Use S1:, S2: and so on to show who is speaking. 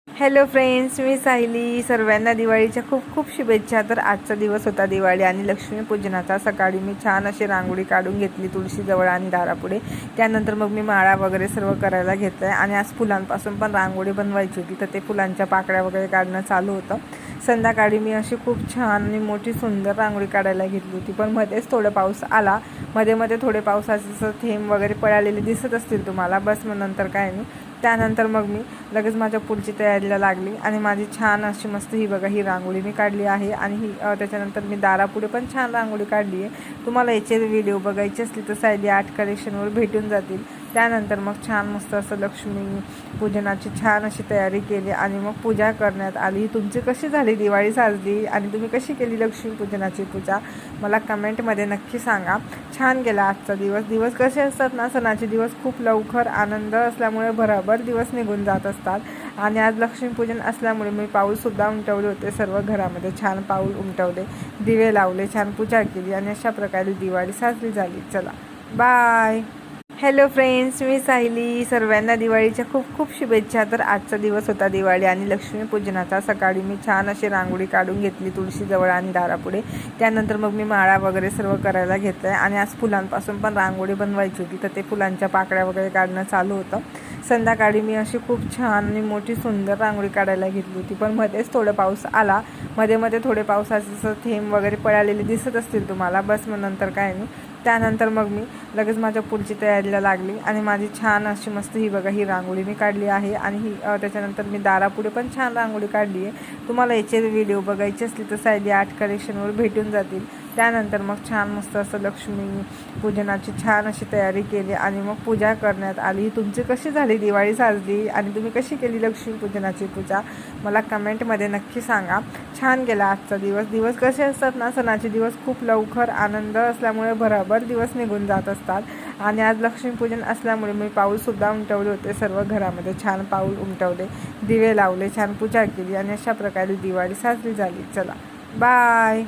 S1: Hello friends, मी सायली. सर्वांना दिवाळीच्या खूप खूप शुभेच्छा. तर आजचा दिवस होता दिवाळी आणि लक्ष्मीपूजनाचा. सकाळी मी छान अशी रांगोळी काढून घेतली तुळशीजवळ आणि दारापुढे. त्यानंतर मग मी माळा वगैरे सर्व करायला घेतलं आहे आणि आज फुलांपासून पण रांगोळी बनवायची होती, तर ते फुलांच्या पाकळ्या वगैरे काढणं चालू होतं. संध्याकाळी मी अशी खूप छान आणि मोठी सुंदर रांगोळी काढायला घेतली होती, पण मध्येच थोडं पाऊस आला. मध्ये मध्ये थोडे पावसाचे थेंब वगैरे पडालेले दिसत असतील तुम्हाला. बस मग नंतर काय नाही. त्यानंतर मग मी लगेच माझ्या पुढची तयारीला लागली आणि माझी छान अशी मस्त ही बघा ही रांगोळी मी काढली आहे. आणि ही त्याच्यानंतर मी दारापुढे पण छान रांगोळी काढली आहे. तुम्हाला याचे व्हिडिओ बघायचे असतील तर सायली आर्ट कलेक्शनवर भेटून जातील. त्यानंतर मग छान मस्त असं लक्ष्मी पूजनाची छान अशी तयारी केली आणि मग पूजा करण्यात आली. तुमची कशी झाली दिवाळी साजरी आणि तुम्ही कशी केली लक्ष्मीपूजनाची पूजा, मला कमेंटमध्ये नक्की सांगा. छान गेला आजचा दिवस. दिवस कसे असतात ना, सणाचे दिवस खूप लवकर आनंद असल्यामुळे भराभर दिवस निघून जात असतात. आणि आज लक्ष्मीपूजन असल्यामुळे मी पाऊलसुद्धा उमटवले होते. सर्व घरामध्ये छान पाऊल उमटवले, दिवे लावले, छान पूजा केली आणि अशा प्रकारे दिवाळी साजरी झाली. चला बाय. हॅलो फ्रेंड्स, मी सायली. सर्वांना दिवाळीच्या खूप खूप शुभेच्छा. तर आजचा दिवस होता दिवाळी आणि लक्ष्मीपूजनाचा. सकाळी मी छान अशी रांगोळी काढून घेतली तुळशीजवळ आणि दारापुढे. त्यानंतर मग मी माळा वगैरे सर्व करायला घेतलं आहे आणि आज फुलांपासून पण रांगोळी बनवायची होती, तर ते फुलांच्या पाकळ्या वगैरे काढणं चालू होतं. संध्याकाळी मी अशी खूप छान आणि मोठी सुंदर रांगोळी काढायला घेतली होती, पण मध्येच थोडं पाऊस आला. मध्ये मध्ये थोडे पावसाचे थेंब वगैरे पडालेले दिसत असतील तुम्हाला. बस मग नंतर काय नाही. त्यानंतर मग मी लगेच माझ्या पुढची तयारीला लागली आणि माझी छान अशी मस्त ही बघा ही रांगोळी मी काढली आहे. आणि ही त्याच्यानंतर मी दारापुढे पण छान रांगोळी काढली आहे. तुम्हाला याचे व्हिडिओ बघायचे असतील तर सायली आर्ट कलेक्शनवर भेटून जातील. त्यानंतर मग छान मस्त असं लक्ष्मी पूजनाची छान अशी तयारी केली आणि मग पूजा करण्यात आली. तुमची कशी झाली दिवाळी साजरी आणि तुम्ही कशी केली लक्ष्मीपूजनाची पूजा, मला कमेंटमध्ये नक्की सांगा. छान गेला आजचा दिवस. दिवस कसे असतात ना, सणाचे दिवस खूप लवकर आनंद असल्यामुळे भराभर दिवस निघून जात असतात. आणि आज लक्ष्मीपूजन असल्यामुळे मी पाऊलसुद्धा उमटवले होते. सर्व घरामध्ये छान पाऊल उमटवले, दिवे लावले, छान पूजा केली आणि अशा प्रकारे दिवाळी साजरी झाली. चला बाय.